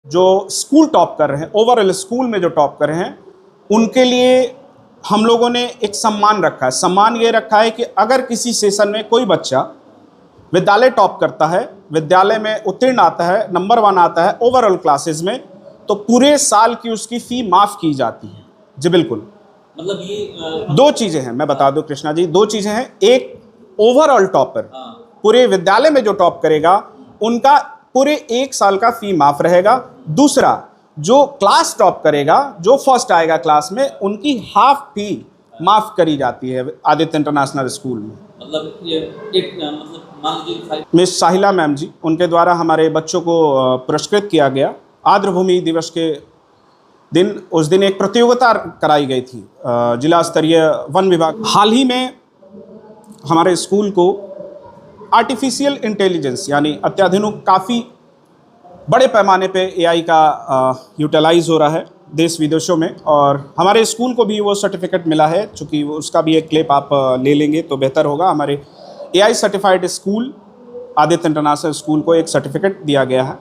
जो school top कर रहे हैं, ओवरऑल स्कूल में जो टॉप कर रहे हैं, उनके लिए हम लोगों ने एक सम्मान रखा है। सम्मान ये रखा है कि अगर किसी सेशन में कोई बच्चा विद्यालय टॉप करता है, विद्यालय में उत्तीर्ण आता है, नंबर 1 आता है ओवरऑल क्लासेस में, तो पूरे साल की उसकी फ़ी माफ़ की जाती है। जी बिल्कुल। मतलब ये दो चीज़ें हैं, मैं बता दूं कृष्णा जी, दो चीज़ें हैं। एक, ओवरऑल टॉपर पूरे विद्यालय में जो टॉप करेगा उनका पूरे 1 साल का फ़ी माफ़ रहेगा। दूसरा, जो क्लास टॉप करेगा, जो फर्स्ट आएगा क्लास में, उनकी हाफ फ़ी माफ़ करी जाती है आदित्य इंटरनेशनल स्कूल में। मतलब ये एक मतलब मान लीजिए मिस साहिला मैम जी, उनके द्वारा हमारे बच्चों को पुरस्कृत किया गया। आर्द्रभूमि दिवस के दिन, उस दिन एक प्रतियोगिता कराई गई थी जिला स्तरीय वन विभाग। हाल ही में हमारे स्कूल को आर्टिफिशियल इंटेलिजेंस यानी अत्याधुनिक, काफ़ी बड़े पैमाने पे एआई का यूटिलाइज हो रहा है देश विदेशों में, और हमारे स्कूल को भी वो सर्टिफिकेट मिला है। चूँकि उसका भी एक क्लिप आप ले लेंगे तो बेहतर होगा। हमारे AI certified school Aditya international school को एक सर्टिफिकेट दिया गया है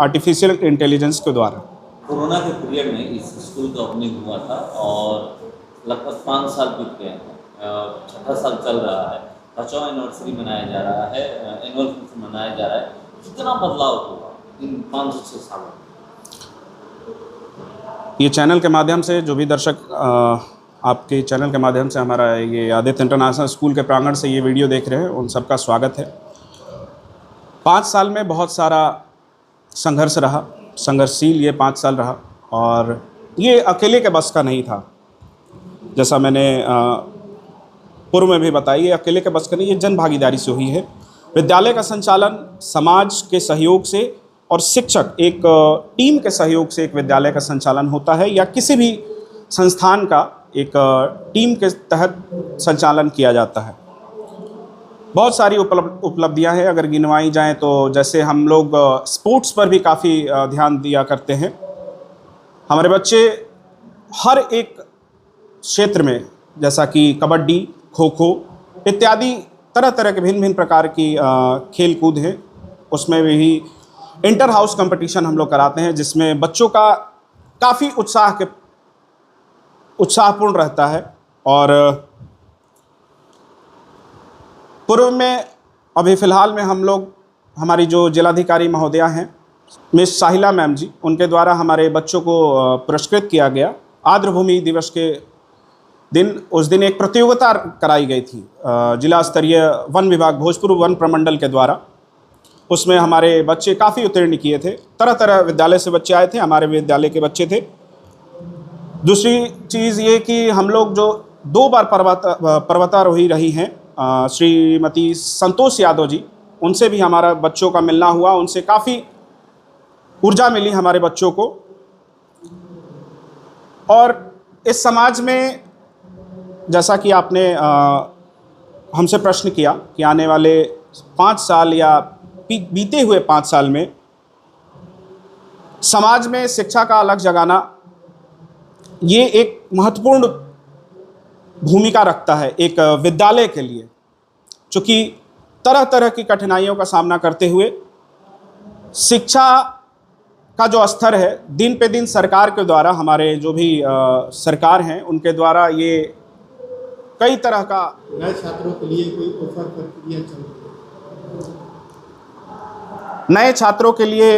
आर्टिफिशियल इंटेलिजेंस के द्वारा। कोरोना के पीरियड में इस स्कूल का ओपनिंग हुआ था और लगभग 5 साल बीत गए हैं। 6ठा साल चल रहा है, 5वां एनिवर्सरी मनाया जा रहा है, एनुअल फंक्शन मनाया जा रहा है। कितना बदलाव हुआ इन 5 से 6 सालों में? ये चैनल के माध्यम से जो भी दर्शक आपके चैनल के माध्यम से हमारा ये आदित्य इंटरनेशनल स्कूल के प्रांगण से ये वीडियो देख रहे हैं, उन सबका स्वागत है। 5 साल में बहुत सारा संघर्ष रहा, संघर्षशील ये 5 साल रहा, और ये अकेले के बस का नहीं था। जैसा मैंने पूर्व में भी बताया, ये अकेले के बस का नहीं, ये जन भागीदारी से हुई है। विद्यालय का संचालन समाज के सहयोग से और शिक्षक एक टीम के सहयोग से एक विद्यालय का संचालन होता है, या किसी भी संस्थान का एक टीम के तहत संचालन किया जाता है। बहुत सारी उपलब्धियां हैं अगर गिनवाई जाएं तो, जैसे हम लोग स्पोर्ट्स पर भी काफ़ी ध्यान दिया करते हैं। हमारे बच्चे हर एक क्षेत्र में, जैसा कि कबड्डी, खो खो इत्यादि तरह तरह के भिन्न भिन्न प्रकार की खेल कूद हैं, उसमें भी इंटर हाउस कंपटीशन हम लोग कराते हैं, जिसमें बच्चों का काफ़ी उत्साहपूर्ण रहता है। और पूर्व में, अभी फ़िलहाल में हम लोग, हमारी जो जिलाधिकारी महोदया हैं मिस साहिला मैम जी, उनके द्वारा हमारे बच्चों को पुरस्कृत किया गया। आर्द्रभूमि दिवस के दिन, उस दिन एक प्रतियोगिता कराई गई थी जिला स्तरीय वन विभाग भोजपुर वन प्रमंडल के द्वारा। उसमें हमारे बच्चे काफ़ी उत्तीर्ण किए थे। तरह तरह विद्यालय से बच्चे आए थे, हमारे विद्यालय के बच्चे थे। दूसरी चीज़ ये कि हम लोग जो 2 बार पर्वतारोही रही हैं श्रीमती संतोष यादव जी, उनसे भी हमारा बच्चों का मिलना हुआ। उनसे काफ़ी ऊर्जा मिली हमारे बच्चों को। और इस समाज में, जैसा कि आपने हमसे प्रश्न किया कि आने वाले 5 साल या बीते हुए 5 साल में समाज में शिक्षा का अलग जगाना, ये एक महत्वपूर्ण भूमिका रखता है एक विद्यालय के लिए। चूँकि तरह तरह की कठिनाइयों का सामना करते हुए शिक्षा का जो स्तर है, दिन पे दिन सरकार के द्वारा, हमारे जो भी सरकार हैं उनके द्वारा, ये कई तरह का नए छात्रों के लिए कोई ऑफर प्रक्रिया चल रही है? नए छात्रों के लिए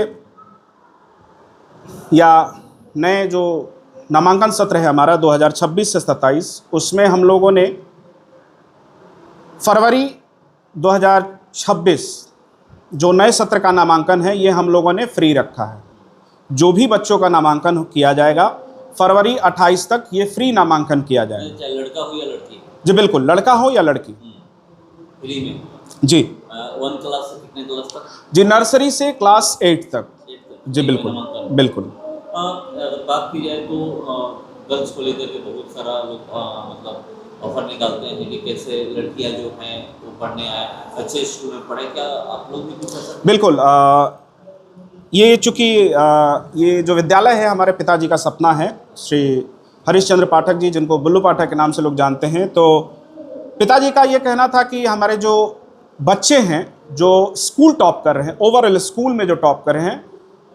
या नए जो नामांकन सत्र है हमारा 2026 से 27, उसमें हम लोगों ने फरवरी 2026 जो नए सत्र का नामांकन है, ये हम लोगों ने फ्री रखा है। जो भी बच्चों का नामांकन किया जाएगा फरवरी 28 तक ये फ्री नामांकन किया जाएगा। चाहे लड़का हो या लड़की? जी बिल्कुल, लड़का हो या लड़की, फ्री में। जी। 1 क्लास से कितने क्लास तक? जी, नर्सरी से क्लास 8 तक। जी बिल्कुल बिल्कुल। अगर बात की जाए तो गर्ल्स को लेकर के बहुत सारा लोग मतलब ऑफर निकालते हैं कि कैसे लड़कियां जो हैं वो पढ़ने आए, अच्छे स्कूल में पढ़े। क्या आप लोग भी कुछ ऐसा? बिल्कुल। ये चूँकि ये जो विद्यालय है हमारे पिताजी का सपना है, श्री हरीशचंद्र पाठक जी, जिनको बुल्लू पाठक के नाम से लोग जानते हैं। तो पिताजी का ये कहना था कि हमारे जो बच्चे हैं जो स्कूल टॉप कर रहे हैं, ओवरऑल स्कूल में जो टॉप कर रहे हैं,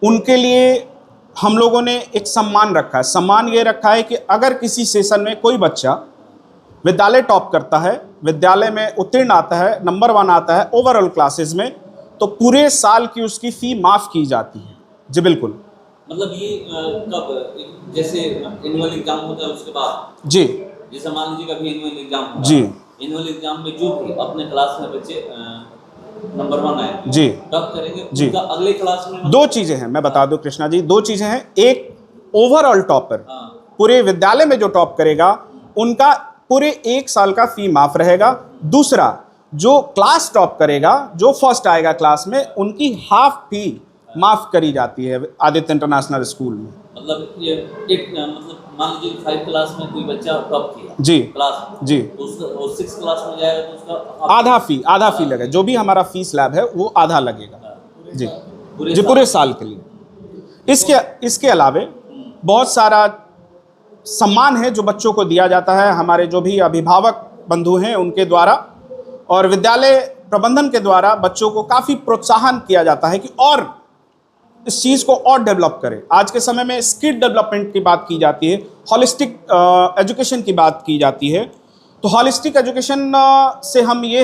उनके लिए हम लोगों ने एक सम्मान रखा है। सम्मान ये रखा है कि अगर किसी सेशन में कोई बच्चा विद्यालय टॉप करता है, विद्यालय में उत्तीर्ण आता है, नंबर 1 आता है ओवरऑल क्लासेस में, तो पूरे साल की उसकी फ़ी माफ़ की जाती है। जी बिल्कुल। मतलब ये कब, जैसे एनुअल एग्जाम होता है उसके बाद, जी जैसे मान लीजिए कभी एनुअल एग्जाम होगा, जी एनुअल एग्जाम में जो भी अपने क्लास में बच्चे नंबर 1 आए जी टॉप करेंगे, जी। उनका अगले क्लास में दो चीज़ें हैं, मैं बता दूं कृष्णा जी, दो चीज़ें हैं। एक ओवरऑल टॉपर, हाँ, पूरे विद्यालय में जो टॉप करेगा उनका पूरे 1 साल का फ़ी माफ़ रहेगा। दूसरा, जो क्लास टॉप करेगा, जो फर्स्ट आएगा क्लास में, उनकी हाफ फ़ी माफ़ करी जाती है आदित्य इंटरनेशनल स्कूल में। मतलब ये एक मतलब मान लीजिए 5 क्लास में कोई बच्चा टॉप किया जी क्लास में, जी, तो उसका 6 क्लास में जाएगा तो उसका आधा फ़ी लगेगा। जो भी हमारा फ़ी स्लैब है वो आधा लगेगा जी जी, पूरे साल के लिए। इसके अलावे बहुत सारा सम्मान है जो बच्चों को दिया जाता है हमारे जो भी अभिभावक बंधु हैं उनके द्वारा, और विद्यालय प्रबंधन के द्वारा बच्चों को काफ़ी प्रोत्साहन किया जाता है कि और इस चीज़ को और डेवलप करें। आज के समय में स्किल डेवलपमेंट की बात की जाती है, हॉलिस्टिक एजुकेशन की बात की जाती है। तो हॉलिस्टिक एजुकेशन से हम ये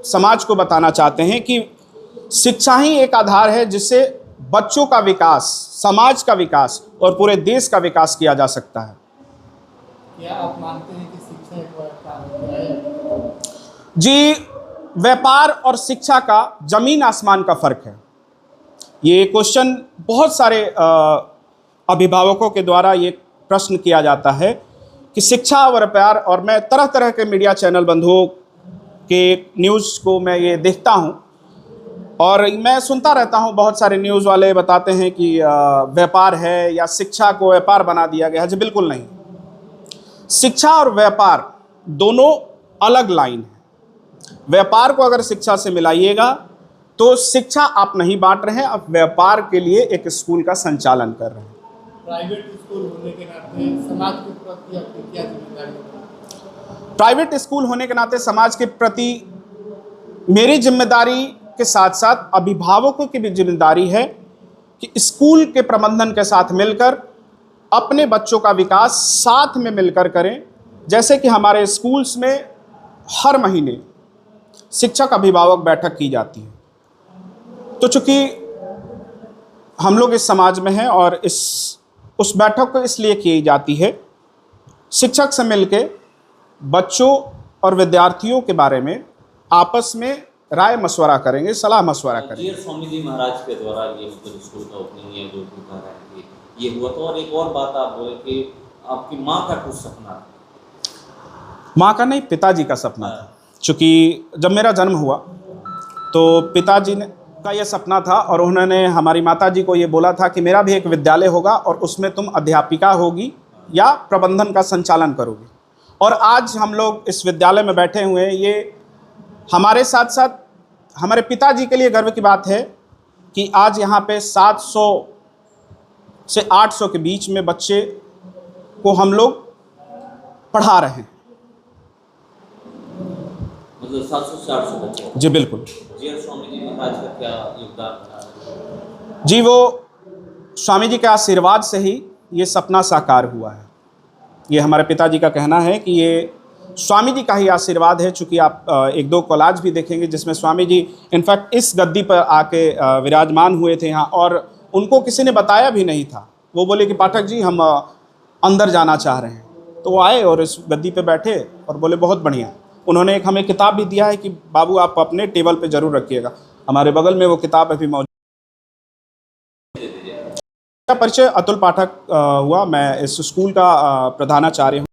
समाज को बताना चाहते हैं कि शिक्षा ही एक आधार है जिससे बच्चों का विकास, समाज का विकास और पूरे देश का विकास किया जा सकता है। क्या आप मानते हैं कि शिक्षा एक व्यापार है? जी, व्यापार और शिक्षा का जमीन आसमान का फर्क है। ये क्वेश्चन बहुत सारे अभिभावकों के द्वारा ये प्रश्न किया जाता है कि शिक्षा और व्यापार, और मैं तरह तरह के मीडिया चैनल बंधुओं के न्यूज़ को मैं ये देखता हूँ और मैं सुनता रहता हूँ। बहुत सारे न्यूज़ वाले बताते हैं कि व्यापार है या शिक्षा को व्यापार बना दिया गया है। जी बिल्कुल नहीं, शिक्षा और व्यापार दोनों अलग लाइन है। व्यापार को अगर शिक्षा से मिलाइएगा तो शिक्षा आप नहीं बांट रहे हैं, आप व्यापार के लिए एक स्कूल का संचालन कर रहे हैं। प्राइवेट स्कूल होने के नाते समाज के प्रति आपकी क्या जिम्मेदारी है? प्राइवेट स्कूल होने के नाते समाज के प्रति मेरी जिम्मेदारी के साथ साथ अभिभावकों की भी जिम्मेदारी है कि स्कूल के प्रबंधन के साथ मिलकर अपने बच्चों का विकास साथ में मिलकर करें। जैसे कि हमारे स्कूल्स में हर महीने शिक्षक अभिभावक बैठक की जाती है। तो चूँकि हम लोग इस समाज में हैं और उस बैठक को इसलिए की जाती है, शिक्षक से मिलके बच्चों और विद्यार्थियों के बारे में आपस में राय मशवरा करेंगे, सलाह मशवरा करेंगे। जी, स्वामी जी महाराज के द्वारा ये मतलब स्कूल का ओपनिंग है जो भी कह रहे हैं कि ये हुआ। तो और एक और बात आप बोले कि आपकी माँ का कुछ सपना था। माँ का नहीं, पिताजी का सपना था। चूँकि जब मेरा जन्म हुआ तो पिताजी ने का ये सपना था और उन्होंने हमारी माताजी को ये बोला था कि मेरा भी एक विद्यालय होगा और उसमें तुम अध्यापिका होगी या प्रबंधन का संचालन करोगी। और आज हम लोग इस विद्यालय में बैठे हुए हैं। ये हमारे साथ साथ हमारे पिताजी के लिए गर्व की बात है कि आज यहाँ पे 700 से 800 के बीच में बच्चे को हम लोग पढ़ा रहे हैं। मतलब 700 से 800 बच्चे। जी बिल्कुल। जी, स्वामी जी महाराज का क्या योगदान रहा? जी, वो स्वामी जी के आशीर्वाद से ही ये सपना साकार हुआ है। ये हमारे पिताजी का कहना है कि ये स्वामी जी का ही आशीर्वाद है। चूँकि आप एक दो कोलाज भी देखेंगे जिसमें स्वामी जी इनफैक्ट इस गद्दी पर आके विराजमान हुए थे यहाँ, और उनको किसी ने बताया भी नहीं था। वो बोले कि पाठक जी हम अंदर जाना चाह रहे हैं। तो वो आए और इस गद्दी पे बैठे और बोले बहुत बढ़िया। उन्होंने एक हमें किताब भी दिया है कि बाबू आप अपने टेबल पे ज़रूर रखिएगा। हमारे बगल में वो किताब अभी मौजूद। मेरा परिचय अतुल पाठक हुआ। मैं इस स्कूल का प्रधानाचार्य हूँ।